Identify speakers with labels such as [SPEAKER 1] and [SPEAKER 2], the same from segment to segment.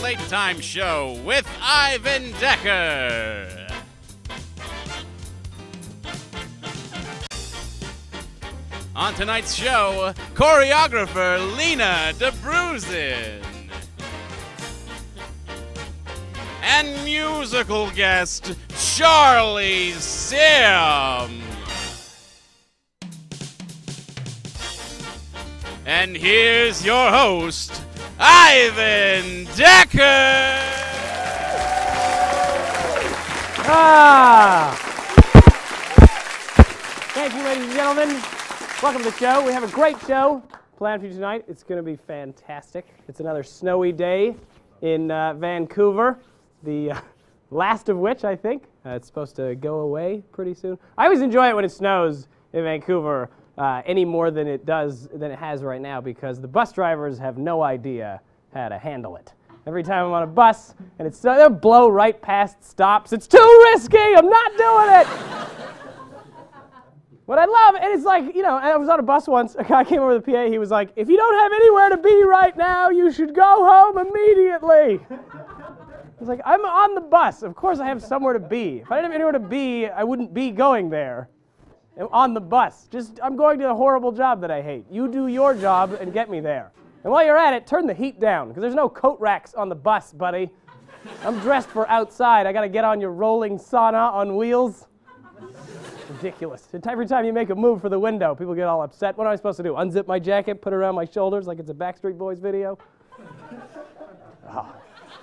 [SPEAKER 1] Late Time Show with Ivan Decker. On tonight's show, choreographer Lena DeBruzin. And musical guest Charlie Sim. And here's your host, Ivan Decker!
[SPEAKER 2] Thank you, ladies and gentlemen. Welcome to the show. We have a great show planned for you tonight. It's going to be fantastic. It's another snowy day in Vancouver, the last of which, I think. It's supposed to go away pretty soon. I always enjoy it when it snows in Vancouver. Any more than it has right now, because the bus drivers have no idea how to handle it. Every time I'm on a bus and they'll blow right past stops. It's too risky. I'm not doing it. What I love, and it's like, you know, I was on a bus once. A guy came over to the PA. He was like, "If you don't have anywhere to be right now, you should go home immediately." I was like, "I'm on the bus. Of course I have somewhere to be. If I didn't have anywhere to be, I wouldn't be going there." On the bus. I'm going to a horrible job that I hate. You do your job and get me there. And while you're at it, turn the heat down, because there's no coat racks on the bus, buddy. I'm dressed for outside. I got to get on your rolling sauna on wheels. Ridiculous. Every time you make a move for the window, people get all upset. What am I supposed to do? Unzip my jacket, put it around my shoulders like it's a Backstreet Boys video? Oh.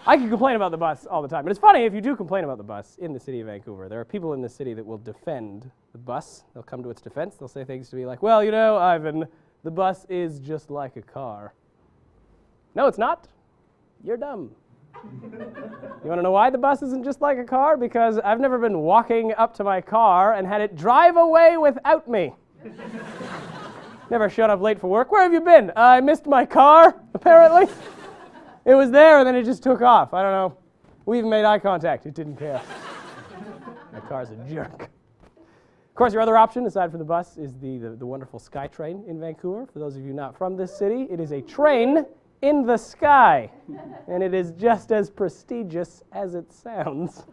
[SPEAKER 2] I can complain about the bus all the time. And it's funny, if you do complain about the bus in the city of Vancouver, there are people in the city that will defend the bus. They'll come to its defense. They'll say things to me like, "Well, you know, Ivan, the bus is just like a car." No, it's not. You're dumb. You want to know why the bus isn't just like a car? Because I've never been walking up to my car and had it drive away without me. Never showed up late for work. Where have you been? I missed my car, apparently. It was there, and then it just took off. I don't know. We even made eye contact. It didn't care. My car's a jerk. Of course, your other option, aside from the bus, is the wonderful SkyTrain in Vancouver. For those of you not from this city, it is a train in the sky. And it is just as prestigious as it sounds.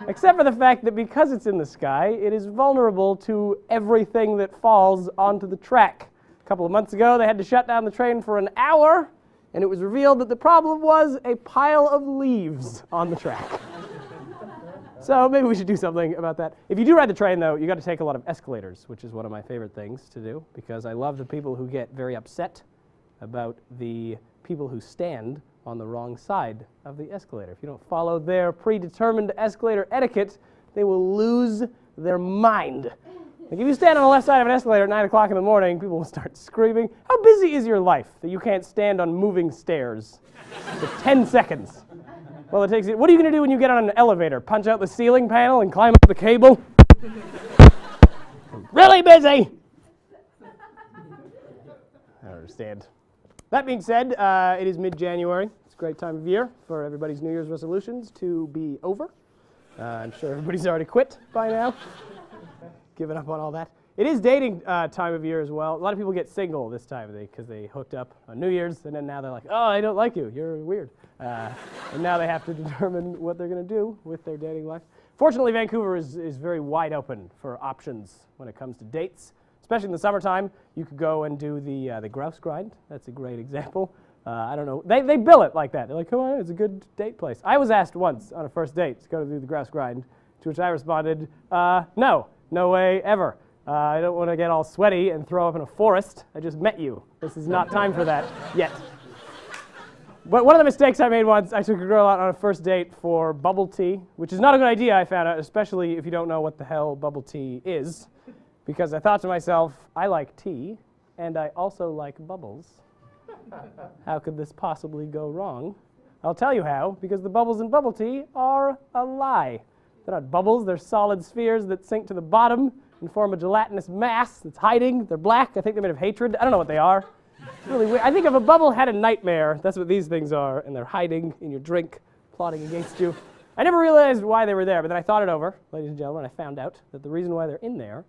[SPEAKER 2] Except for the fact that because it's in the sky, it is vulnerable to everything that falls onto the track. A couple of months ago, they had to shut down the train for an hour. And it was revealed that the problem was a pile of leaves on the track. So maybe we should do something about that. If you do ride the train, though, you got to take a lot of escalators, which is one of my favorite things to do, because I love the people who get very upset about the people who stand on the wrong side of the escalator. If you don't follow their predetermined escalator etiquette, they will lose their mind. Like if you stand on the left side of an escalator at 9 o'clock in the morning, people will start screaming. How busy is your life that you can't stand on moving stairs for 10 seconds? Well, it takes it. What are you going to do when you get on an elevator? Punch out the ceiling panel and climb up the cable? Really busy! I don't understand. That being said, it is mid-January. It's a great time of year for everybody's New Year's resolutions to be over. I'm sure everybody's already quit by now. Given up on all that. It is dating time of year as well. A lot of people get single this time because they hooked up on New Year's, and then now they're like, "Oh, I don't like you. You're weird." And now they have to determine what they're going to do with their dating life. Fortunately, Vancouver is very wide open for options when it comes to dates. Especially in the summertime, you could go and do the grouse grind. That's a great example. I don't know. They bill it like that. They're like, "Come on, it's a good date place." I was asked once on a first date to go do the grouse grind, to which I responded, "No. No way ever. I don't want to get all sweaty and throw up in a forest. I just met you. This is not time for that yet." But one of the mistakes I made once, I took a girl out on a first date for bubble tea, which is not a good idea, I found out, especially if you don't know what the hell bubble tea is. Because I thought to myself, I like tea, and I also like bubbles. How could this possibly go wrong? I'll tell you how, because the bubbles in bubble tea are a lie. They're not bubbles, they're solid spheres that sink to the bottom and form a gelatinous mass that's hiding. They're black. I think they're made of hatred. I don't know what they are. It's really weird. I think if a bubble had a nightmare, that's what these things are, and they're hiding in your drink, plotting against you. I never realized why they were there, but then I thought it over, ladies and gentlemen, and I found out that the reason why they're in there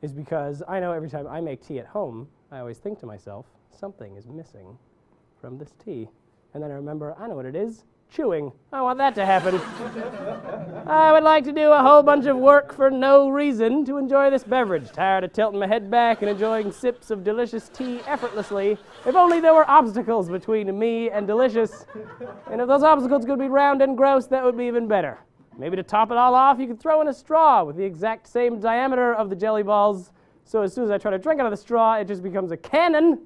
[SPEAKER 2] is because I know every time I make tea at home, I always think to myself, something is missing from this tea. And then I remember, I know what it is. chewing. I want that to happen. I would like to do a whole bunch of work for no reason to enjoy this beverage. Tired of tilting my head back and enjoying sips of delicious tea effortlessly. If only there were obstacles between me and delicious. And if those obstacles could be round and gross, that would be even better. Maybe to top it all off, you could throw in a straw with the exact same diameter of the jelly balls. So as soon as I try to drink out of the straw, it just becomes a cannon.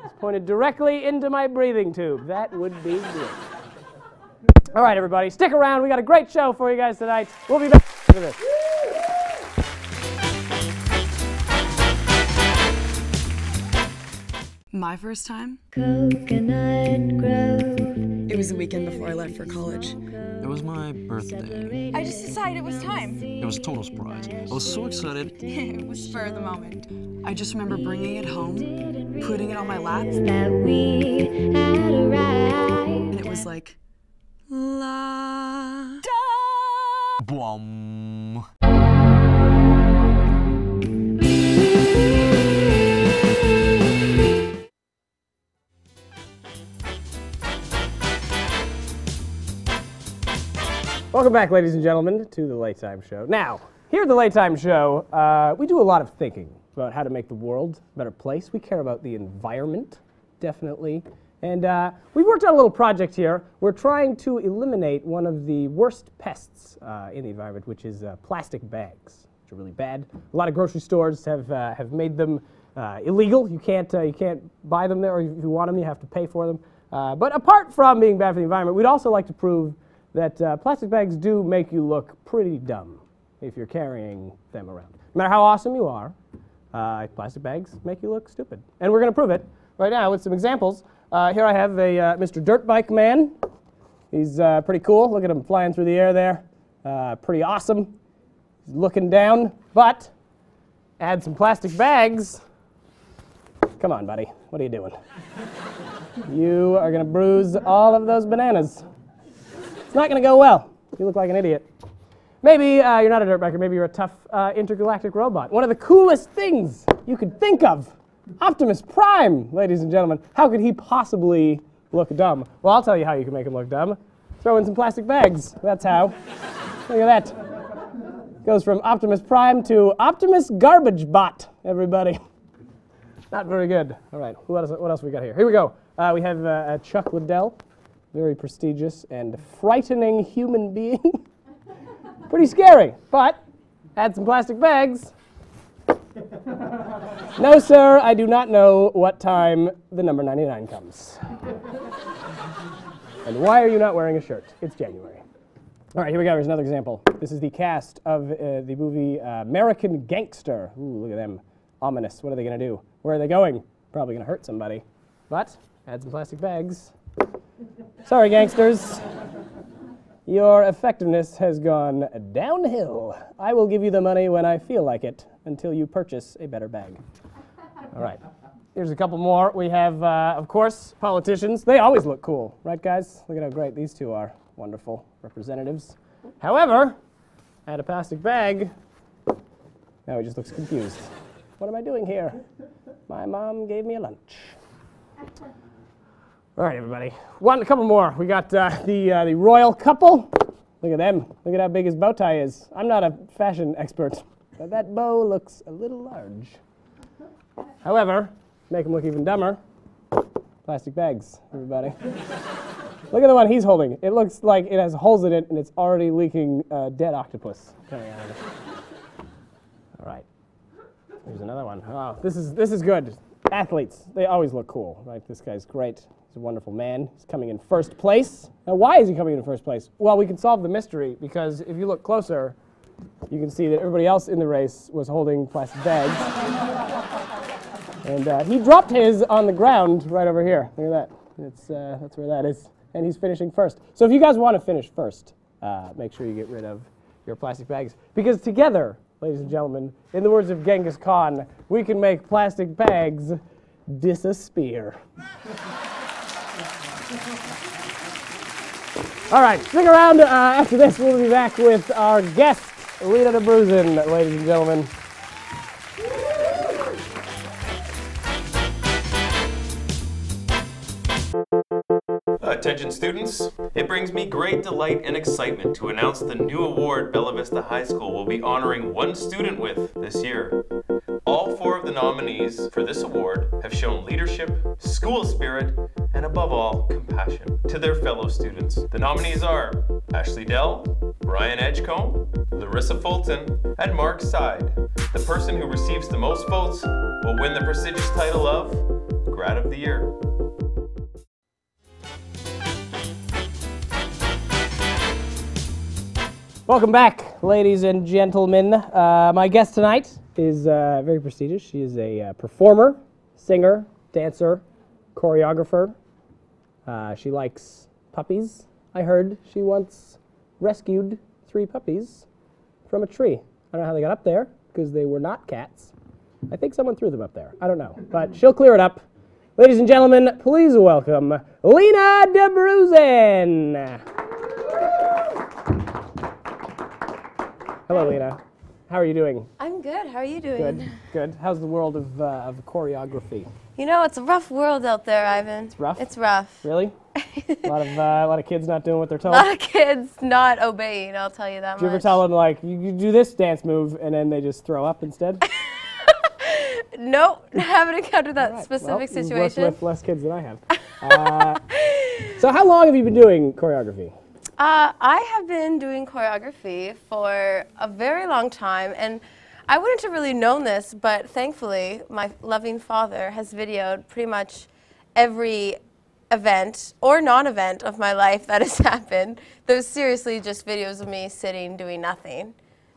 [SPEAKER 2] It's pointed directly into my breathing tube. That would be good. All right, everybody, stick around. We got a great show for you guys tonight. We'll be back after this.
[SPEAKER 3] My first time?
[SPEAKER 4] Coconut Grove.
[SPEAKER 3] It was the weekend before I left for college.
[SPEAKER 5] It was my birthday.
[SPEAKER 3] I just decided it was time.
[SPEAKER 5] It was a total surprise. I was so excited.
[SPEAKER 3] It was spur of the moment. I just remember bringing it home, putting it on my lap,
[SPEAKER 4] That we had arrived.
[SPEAKER 3] and it was like, la da.
[SPEAKER 5] Boom.
[SPEAKER 2] Welcome back, ladies and gentlemen, to the Late Time Show. Now, here at the Late Time Show, we do a lot of thinking about how to make the world a better place. We care about the environment, definitely. And we worked on a little project here. We're trying to eliminate one of the worst pests in the environment, which is plastic bags, which are really bad. A lot of grocery stores have made them illegal. You can't buy them there, or if you want them, you have to pay for them. But apart from being bad for the environment, we'd also like to prove that plastic bags do make you look pretty dumb if you're carrying them around. No matter how awesome you are, plastic bags make you look stupid. And we're going to prove it right now with some examples. Here I have a Mr. Dirt Bike Man. He's pretty cool. Look at him flying through the air there. Pretty awesome. He's looking down, but add some plastic bags. Come on, buddy. What are you doing? You are going to bruise all of those bananas. It's not going to go well. You look like an idiot. Maybe you're not a dirt biker. Maybe you're a tough intergalactic robot. One of the coolest things you could think of. Optimus Prime, ladies and gentlemen. How could he possibly look dumb? Well, I'll tell you how you can make him look dumb. Throw in some plastic bags. That's how. Look at that. Goes from Optimus Prime to Optimus Garbage Bot, everybody. Not very good. All right, what else we got here? Here we go. We have Chuck Liddell. Very prestigious and frightening human being. Pretty scary, but add some plastic bags. No, sir, I do not know what time the number 99 comes. And why are you not wearing a shirt? It's January. All right, here we go. Here's another example. This is the cast of the movie American Gangster. Ooh, look at them. Ominous. What are they going to do? Where are they going? Probably going to hurt somebody. But add some plastic bags. Sorry, gangsters. Your effectiveness has gone downhill. I will give you the money when I feel like it until you purchase a better bag. All right. Here's a couple more. We have, of course, politicians. They always look cool, right, guys? Look at how great these two are. Wonderful representatives. However, add a plastic bag. Now he just looks confused. What am I doing here? My mom gave me a lunch. All right, everybody. A couple more. We got the royal couple. Look at them. Look at how big his bow tie is. I'm not a fashion expert, but that bow looks a little large. However, to make him look even dumber, plastic bags, everybody. Look at the one he's holding. It looks like it has holes in it, and it's already leaking dead octopus coming out of it. All right. Here's another one. Oh, this is good. Athletes, they always look cool, right? This guy's great. He's a wonderful man. He's coming in first place. Now, why is he coming in first place? Well, we can solve the mystery, because if you look closer, you can see that everybody else in the race was holding plastic bags. And he dropped his on the ground right over here. Look at that. That's where that is. And he's finishing first. So if you guys want to finish first, make sure you get rid of your plastic bags. Because together, ladies and gentlemen, in the words of Genghis Khan, we can make plastic bags disappear. All right, stick around. After this, we'll be back with our guest, Lita DeBruzen, ladies and gentlemen.
[SPEAKER 6] Attention students, it brings me great delight and excitement to announce the new award Bella Vista High School will be honoring one student with this year. All 4 of the nominees for this award have shown leadership, school spirit, and above all, compassion to their fellow students. The nominees are Ashley Dell, Brian Edgecombe, Larissa Fulton, and Mark Side. The person who receives the most votes will win the prestigious title of Grad of the Year.
[SPEAKER 2] Welcome back, ladies and gentlemen. My guest tonight is very prestigious. She is a performer, singer, dancer, choreographer. She likes puppies. I heard she once rescued 3 puppies from a tree. I don't know how they got up there, because they were not cats. I think someone threw them up there. I don't know, but she'll clear it up. Ladies and gentlemen, please welcome Lena DeBruzen. Hello, Lena. How are you doing?
[SPEAKER 7] I'm good. How are you doing?
[SPEAKER 2] Good, good. How's the world of choreography?
[SPEAKER 7] You know, it's a rough world out there, Ivan.
[SPEAKER 2] It's rough?
[SPEAKER 7] It's rough.
[SPEAKER 2] Really? a lot of kids not doing what they're
[SPEAKER 7] A
[SPEAKER 2] told?
[SPEAKER 7] lot of kids not obeying, I'll tell you that much.
[SPEAKER 2] Do you ever tell them, like, you do this dance move, and then they just throw up instead?
[SPEAKER 7] Nope, haven't encountered that
[SPEAKER 2] Right.
[SPEAKER 7] specific
[SPEAKER 2] Well,
[SPEAKER 7] situation.
[SPEAKER 2] You've worked with less kids than I have. So how long have you been doing choreography?
[SPEAKER 7] I have been doing choreography for a very long time, and I wouldn't have really known this, but thankfully my loving father has videoed pretty much every event or non-event of my life that has happened. There's seriously just videos of me sitting doing nothing.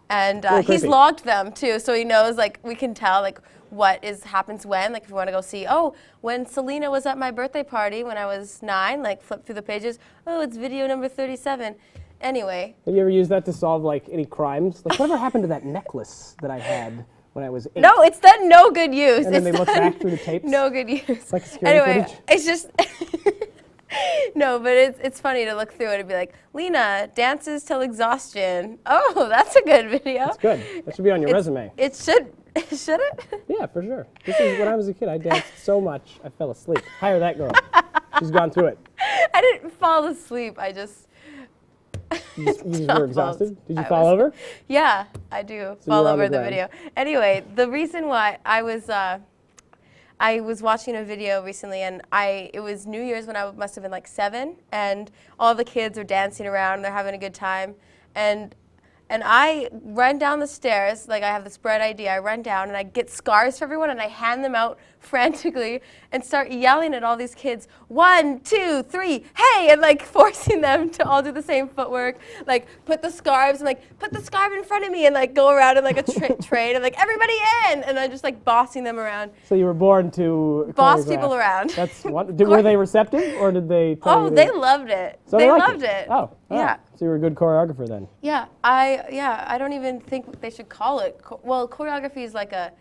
[SPEAKER 7] And he's logged them too, so he knows, like, we can tell, like, what happens when, like, if you want to go see, oh, when Selena was at my birthday party when I was 9, like, flip through the pages, oh, it's video number 37. Anyway.
[SPEAKER 2] Have you ever used that to solve, like, any crimes? Like, whatever happened to that necklace that I had when I was 8?
[SPEAKER 7] No, it's done no good use.
[SPEAKER 2] And then they look back through the tapes?
[SPEAKER 7] No good use.
[SPEAKER 2] It's like security
[SPEAKER 7] anyway,
[SPEAKER 2] footage?
[SPEAKER 7] it's just... No, but it's funny to look through it and be like, Lena dances till exhaustion. Oh, that's a good video.
[SPEAKER 2] That's good. That should be on your resume.
[SPEAKER 7] It should. Should it?
[SPEAKER 2] Yeah, for sure. This is when I was a kid. I danced so much I fell asleep. Hire that girl. She's gone through it.
[SPEAKER 7] I didn't fall asleep. I just.
[SPEAKER 2] You just were exhausted? Did you fall over?
[SPEAKER 7] Yeah, I do.
[SPEAKER 2] So
[SPEAKER 7] fall over the video. Anyway, the reason why I was watching a video recently, and it was New Year's when I must have been like 7, and all the kids are dancing around, they're having a good time, and I run down the stairs, like I have this bright idea, I run down and I get scarves for everyone and I hand them out frantically and start yelling at all these kids, 1, 2, 3, hey, and like forcing them to all do the same footwork, like put the scarves and like put the scarf in front of me and like go around in like a train and like everybody in, and I'm just like bossing them around.
[SPEAKER 2] So you were born to
[SPEAKER 7] boss
[SPEAKER 2] choreograph.
[SPEAKER 7] people around.
[SPEAKER 2] That's were they receptive or did they tell you?
[SPEAKER 7] Oh, they loved it.
[SPEAKER 2] So
[SPEAKER 7] they
[SPEAKER 2] liked
[SPEAKER 7] loved it.
[SPEAKER 2] Oh,
[SPEAKER 7] yeah.
[SPEAKER 2] So you were a good choreographer then.
[SPEAKER 7] Yeah, I don't even think they should call it. Well, choreography is like a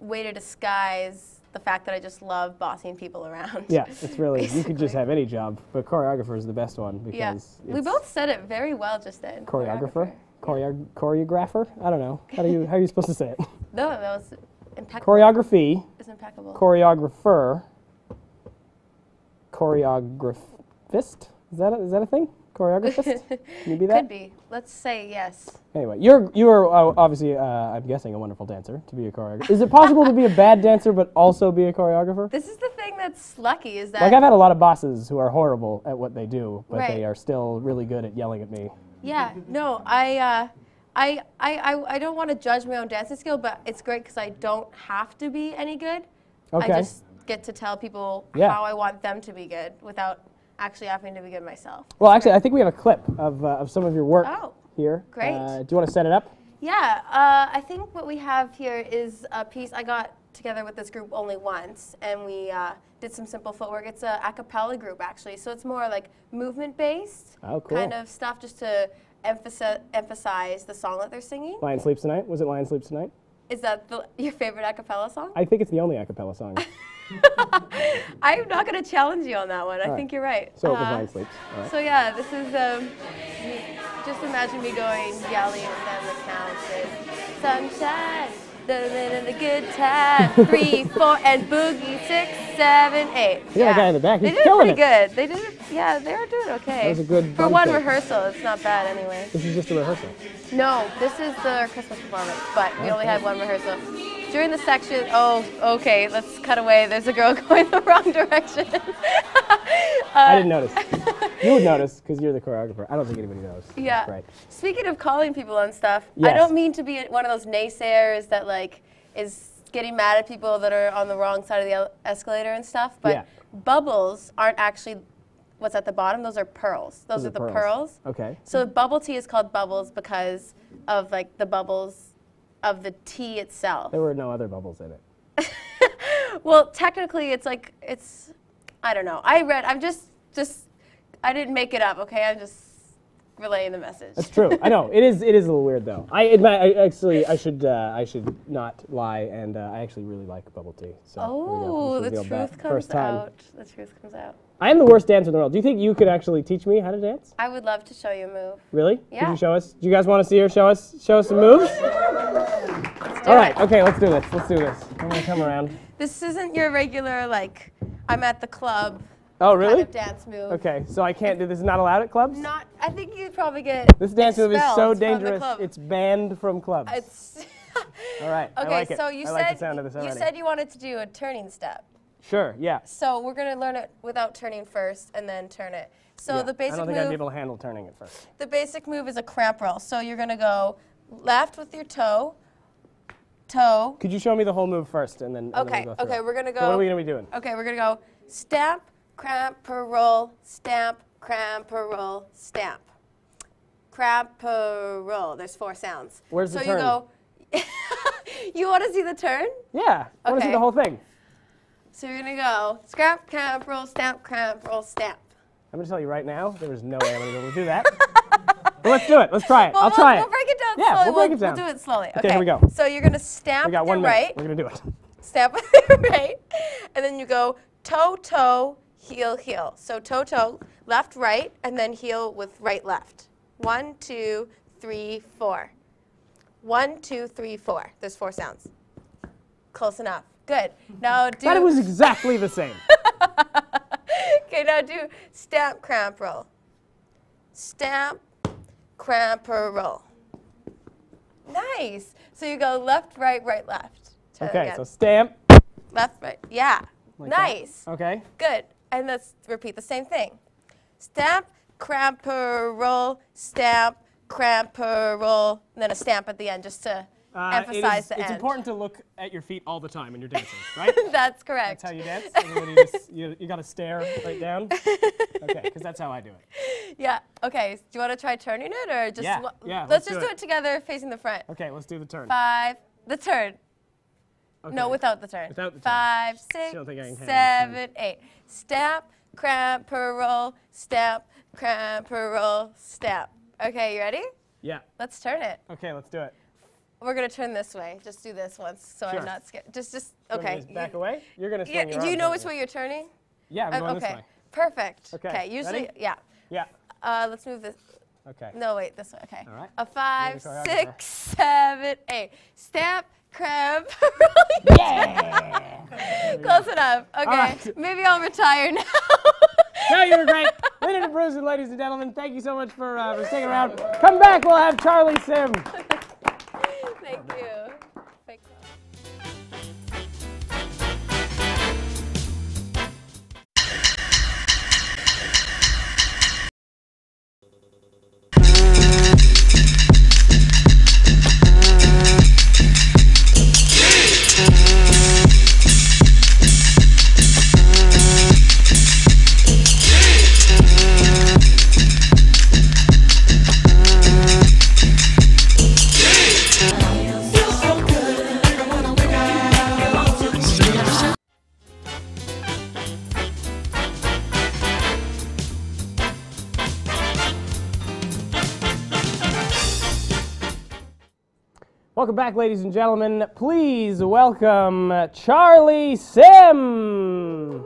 [SPEAKER 7] way to disguise the fact that I just love bossing people around.
[SPEAKER 2] Yeah, it's really,
[SPEAKER 7] basically.
[SPEAKER 2] you could just have any job, but choreographer is the best one because
[SPEAKER 7] yeah. We both said it very well just then.
[SPEAKER 2] Choreographer? Choreographer? I don't know. How are you supposed to say it?
[SPEAKER 7] No, that was impeccable.
[SPEAKER 2] Choreography.
[SPEAKER 7] It's impeccable.
[SPEAKER 2] Choreographer. Choreographist? Is that a thing? Choreographist? Can you be that?
[SPEAKER 7] Could be. Let's say yes.
[SPEAKER 2] Anyway, you are obviously, I'm guessing, a wonderful dancer to be a choreographer. Is it possible to be a bad dancer but also be a choreographer?
[SPEAKER 7] This is the thing that's lucky, is that...
[SPEAKER 2] Like, I've had a lot of bosses who are horrible at what they do, but
[SPEAKER 7] Right.
[SPEAKER 2] they are still really good at yelling at me.
[SPEAKER 7] Yeah, no, I don't want to judge my own dancing skill, but it's great because I don't have to be any good.
[SPEAKER 2] Okay.
[SPEAKER 7] I just get to tell people
[SPEAKER 2] Yeah.
[SPEAKER 7] how I want them to be good without actually having to be good myself.
[SPEAKER 2] Well, actually, I think we have a clip of some of your work here.
[SPEAKER 7] Great.
[SPEAKER 2] Do you want to set it up?
[SPEAKER 7] Yeah, I think what we have here is a piece I got together with this group only once, and we did some simple footwork. It's a cappella group, actually, so it's more like movement-based kind of stuff just to emphasize the song that they're singing.
[SPEAKER 2] Lion Sleeps Tonight? Was it Lion Sleeps Tonight?
[SPEAKER 7] Is that your favorite a cappella song?
[SPEAKER 2] I think it's the only a cappella song.
[SPEAKER 7] I'm not going to challenge you on that one. I
[SPEAKER 2] All
[SPEAKER 7] think you're right.
[SPEAKER 2] So it was Lion Sleeps. All right.
[SPEAKER 7] So yeah, this is, just imagine me going, yelling, and then the count is, sunshine, And a good time. 3, 4, and boogie 6, 7, 8.
[SPEAKER 2] Yeah, that guy in the back,
[SPEAKER 7] They
[SPEAKER 2] he's
[SPEAKER 7] did it
[SPEAKER 2] killing
[SPEAKER 7] pretty
[SPEAKER 2] it.
[SPEAKER 7] good. They did it. Yeah, they were doing okay.
[SPEAKER 2] That was a good
[SPEAKER 7] For
[SPEAKER 2] bump
[SPEAKER 7] one
[SPEAKER 2] take.
[SPEAKER 7] rehearsal, it's not bad anyway.
[SPEAKER 2] This is just a rehearsal.
[SPEAKER 7] No, this is the Christmas performance, but we only had one rehearsal. During the section, oh, okay, let's cut away. There's a girl going the wrong direction.
[SPEAKER 2] I didn't notice. You would notice because you're the choreographer. I don't think anybody knows.
[SPEAKER 7] Yeah.
[SPEAKER 2] Right.
[SPEAKER 7] Speaking of calling people on stuff,
[SPEAKER 2] Yes.
[SPEAKER 7] I don't mean to be one of those naysayers that like is getting mad at people that are on the wrong side of the escalator and stuff, but
[SPEAKER 2] Yeah.
[SPEAKER 7] bubbles aren't actually what's at the bottom. Those are pearls. Those are the pearls.
[SPEAKER 2] Okay.
[SPEAKER 7] So bubble tea is called bubbles because of like the bubbles of the tea itself.
[SPEAKER 2] There were no other bubbles in it.
[SPEAKER 7] Well, technically, it's like I don't know. I'm just I didn't make it up. Okay, I'm just relaying the message.
[SPEAKER 2] That's true. I know. It is a little weird though. I admit. I should not lie, and I actually really like bubble tea. So
[SPEAKER 7] Oh, the
[SPEAKER 2] revealed that
[SPEAKER 7] truth comes
[SPEAKER 2] first time.
[SPEAKER 7] out. The truth comes out.
[SPEAKER 2] I am the worst dancer in the world. Do you think you could actually teach me how to dance?
[SPEAKER 7] I would love to show you a move.
[SPEAKER 2] Really?
[SPEAKER 7] Yeah.
[SPEAKER 2] Could you show us? Do you guys want to see her show us some moves? All right. Okay. Let's do this. Let's do this. I'm gonna come around.
[SPEAKER 7] This isn't your regular like I'm at the club
[SPEAKER 2] Oh, really?
[SPEAKER 7] kind of dance move.
[SPEAKER 2] Okay. So I can't do this. Is not allowed at clubs.
[SPEAKER 7] Not. I think you'd probably get.
[SPEAKER 2] This dance move is so
[SPEAKER 7] expelled from the
[SPEAKER 2] dangerous.
[SPEAKER 7] club.
[SPEAKER 2] It's banned from clubs.
[SPEAKER 7] It's.
[SPEAKER 2] All right.
[SPEAKER 7] Okay,
[SPEAKER 2] I like it.
[SPEAKER 7] so you
[SPEAKER 2] I
[SPEAKER 7] said
[SPEAKER 2] like the sound of this
[SPEAKER 7] you
[SPEAKER 2] already.
[SPEAKER 7] said you wanted to do a turning step.
[SPEAKER 2] Sure. Yeah.
[SPEAKER 7] So we're gonna learn it without turning first, and then turn it. So
[SPEAKER 2] Yeah.
[SPEAKER 7] the basic
[SPEAKER 2] I don't think I'd be
[SPEAKER 7] move.
[SPEAKER 2] able to handle turning it first.
[SPEAKER 7] The basic move is a cramp roll. So you're gonna go left with your toe.
[SPEAKER 2] Could you show me the whole move first, and then?
[SPEAKER 7] Okay.
[SPEAKER 2] And then we'll go through
[SPEAKER 7] Okay.
[SPEAKER 2] it.
[SPEAKER 7] We're gonna go.
[SPEAKER 2] So what are we gonna be doing?
[SPEAKER 7] Okay, we're gonna go stamp, cramp, roll, stamp, cramp, roll, stamp. Cramp, roll. There's 4 sounds.
[SPEAKER 2] Where's the
[SPEAKER 7] so
[SPEAKER 2] turn?
[SPEAKER 7] you go. You want to see the turn?
[SPEAKER 2] Yeah. I want to see
[SPEAKER 7] Okay.
[SPEAKER 2] the whole thing.
[SPEAKER 7] So you're gonna go scrap, cramp, roll, stamp, cramp, roll, stamp.
[SPEAKER 2] I'm gonna tell you right now, there is no way I'm gonna be able to do that. But let's do it. Let's try it.
[SPEAKER 7] Well,
[SPEAKER 2] I'll try
[SPEAKER 7] we'll
[SPEAKER 2] it.
[SPEAKER 7] break it down
[SPEAKER 2] Yeah,
[SPEAKER 7] slowly.
[SPEAKER 2] we'll break it down.
[SPEAKER 7] We'll do it slowly.
[SPEAKER 2] Okay, here we go.
[SPEAKER 7] So you're gonna stamp
[SPEAKER 2] We got
[SPEAKER 7] with
[SPEAKER 2] 1
[SPEAKER 7] your
[SPEAKER 2] minute.
[SPEAKER 7] right.
[SPEAKER 2] We're gonna do it.
[SPEAKER 7] Stamp with your right, and then you go toe, toe, heel, heel. So toe, toe, left, right, and then heel with right, left. 1, 2, 3, 4. 1, 2, 3, 4. There's 4 sounds. Close enough. Good. Now do.
[SPEAKER 2] That was exactly the same.
[SPEAKER 7] Okay, now do stamp, cramp, roll. Stamp, cramp, roll. Nice. So you go left, right, right, left. Try that
[SPEAKER 2] Okay,
[SPEAKER 7] again.
[SPEAKER 2] so stamp.
[SPEAKER 7] Left, right. Yeah.
[SPEAKER 2] Like that.
[SPEAKER 7] Nice.
[SPEAKER 2] Okay.
[SPEAKER 7] Good. And let's repeat the same thing. Stamp, cramp, roll, stamp, cramp, roll, and then a stamp at the end just to emphasize the
[SPEAKER 2] It's
[SPEAKER 7] end.
[SPEAKER 2] important to look at your feet all the time when you're dancing, right?
[SPEAKER 7] That's correct.
[SPEAKER 2] That's how you dance? Everybody just, you gotta stare right down? Okay, because that's how I do it.
[SPEAKER 7] Yeah. Okay. Do you want to try turning it or just?
[SPEAKER 2] Yeah, yeah,
[SPEAKER 7] Let's
[SPEAKER 2] let's
[SPEAKER 7] just
[SPEAKER 2] do
[SPEAKER 7] do it together, facing the front.
[SPEAKER 2] Okay, let's do the turn.
[SPEAKER 7] 5. The turn.
[SPEAKER 2] Okay.
[SPEAKER 7] No, without the turn.
[SPEAKER 2] Without the turn.
[SPEAKER 7] 5,
[SPEAKER 2] I don't
[SPEAKER 7] 6,
[SPEAKER 2] think I can handle
[SPEAKER 7] 7, 8. Stamp, cramp, roll, stamp, cramp, roll, stamp. Okay, you ready?
[SPEAKER 2] Yeah.
[SPEAKER 7] Let's turn it.
[SPEAKER 2] Okay, let's do it.
[SPEAKER 7] We're gonna turn this way. Just do this once, so
[SPEAKER 2] Sure.
[SPEAKER 7] I'm not scared. Just
[SPEAKER 2] Turn
[SPEAKER 7] okay.
[SPEAKER 2] this back away? You're gonna
[SPEAKER 7] Yeah,
[SPEAKER 2] swing your
[SPEAKER 7] do you
[SPEAKER 2] arms,
[SPEAKER 7] know
[SPEAKER 2] aren't
[SPEAKER 7] which
[SPEAKER 2] you?
[SPEAKER 7] way you're turning?
[SPEAKER 2] Yeah, I'm going
[SPEAKER 7] okay.
[SPEAKER 2] this way.
[SPEAKER 7] Perfect.
[SPEAKER 2] Okay,
[SPEAKER 7] Usually,
[SPEAKER 2] ready?
[SPEAKER 7] yeah.
[SPEAKER 2] Yeah.
[SPEAKER 7] Let's move this.
[SPEAKER 2] Okay.
[SPEAKER 7] No, wait, this way. Okay.
[SPEAKER 2] All right.
[SPEAKER 7] A 5,
[SPEAKER 2] You're the
[SPEAKER 7] 6, 7, 8. Stamp, cramp.
[SPEAKER 2] Yeah!
[SPEAKER 7] Close enough. Okay.
[SPEAKER 2] right.
[SPEAKER 7] Maybe I'll retire now.
[SPEAKER 2] No, you were great. Lynn and Bruce, and ladies and gentlemen, thank you so much for sticking around. Come back, we'll have Charlie Sim.
[SPEAKER 7] Thank you. Thank you.
[SPEAKER 2] Welcome back, ladies and gentlemen. Please welcome Charlie Sim.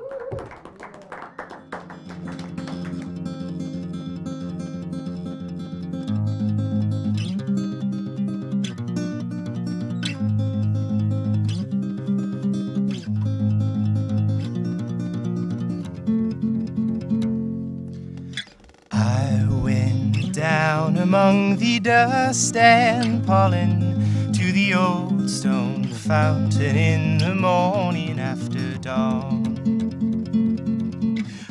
[SPEAKER 8] among the dust and pollen to the old stone fountain in the morning after dawn.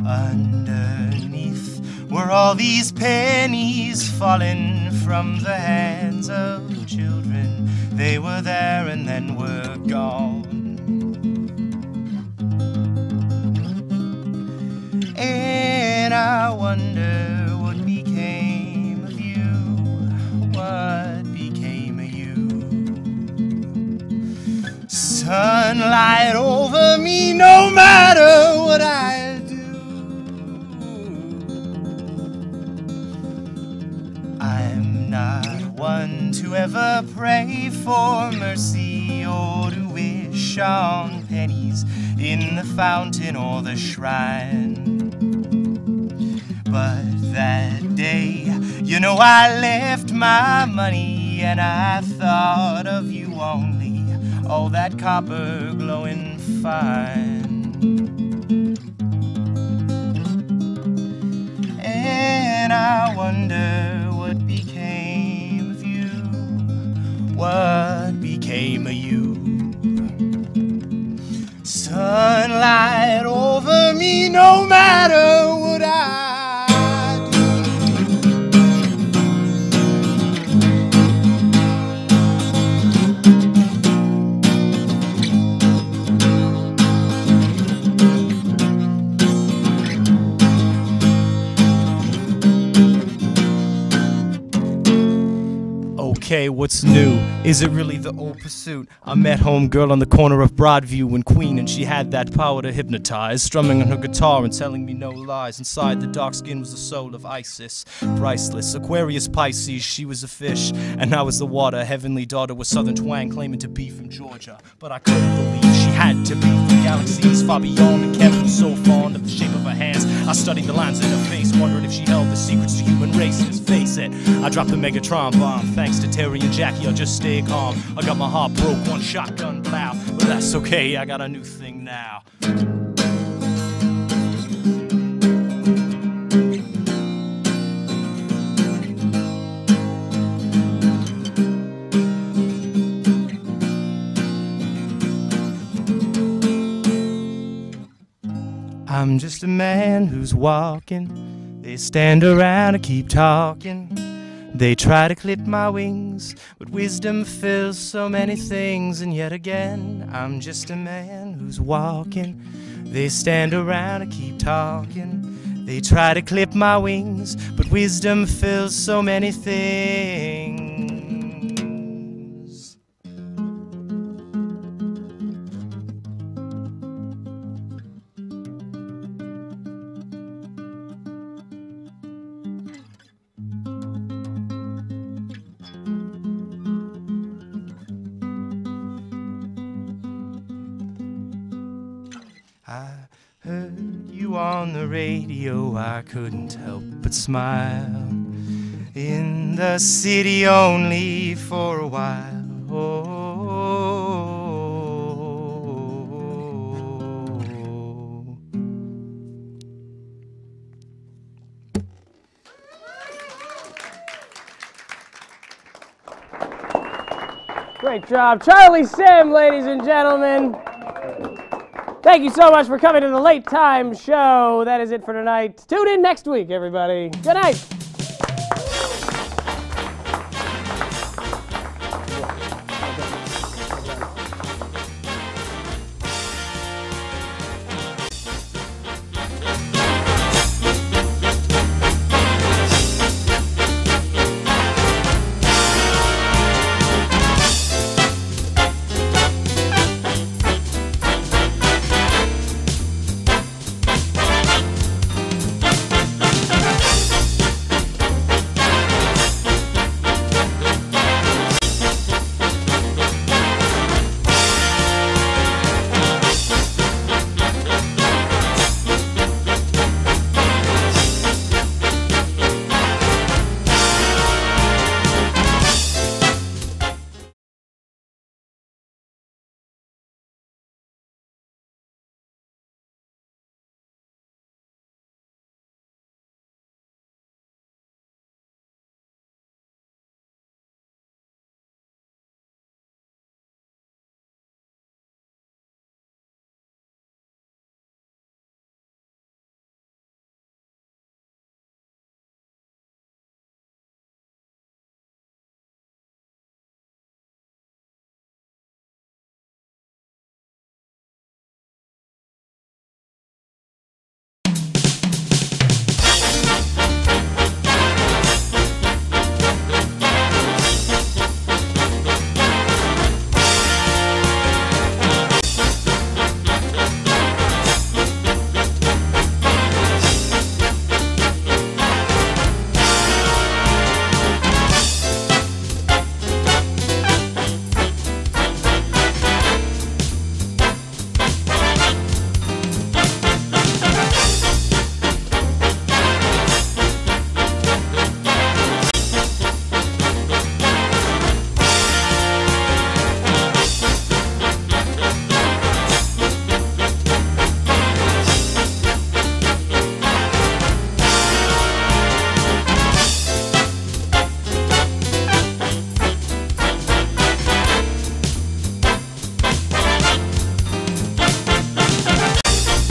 [SPEAKER 8] Underneath were all these pennies falling from the hands of children. They were there and then were gone. And I wonder what became of you, what became of you. Sunlight over me no matter what I do. I'm not one to ever pray for mercy or to wish on pennies in the fountain or the shrine. But that day, you know, I left my money and I thought of you only, all that copper glowing fine. And I wonder what became of you, what became of you. Sunlight over me no matter what I Okay, what's new? Is it really the old pursuit? I met homegirl on the corner of Broadview and Queen, and she had that power to hypnotize, strumming on her guitar and telling me no lies. Inside the dark skin was the soul of Isis, priceless. Aquarius Pisces, she was a fish, and I was the water. Heavenly daughter with southern twang, claiming to be from Georgia. But I couldn't believe she had to be from galaxies far beyond and kept me so fond of the shape of her hands. I studied the lines in her face, wondered if she held the secrets to human races. Face it, I dropped the Megatron bomb. Thanks to Terry and Jackie, I'll just stay calm. I got my heart broke, one shotgun blow, but that's okay, I got a new thing now. I'm just a man who's walking. They stand around and keep talking. They try to clip my wings, but wisdom fills so many things. And yet again, I'm just a man who's walking. They stand around and keep talking. They try to clip my wings, but wisdom fills so many things. I heard you on the radio, I couldn't help but smile. In the city only for a while.
[SPEAKER 2] Great job. Charlie Sim, ladies and gentlemen. Thank you so much for coming to the Late Time Show. That is it for tonight. Tune in next week, everybody. Good night.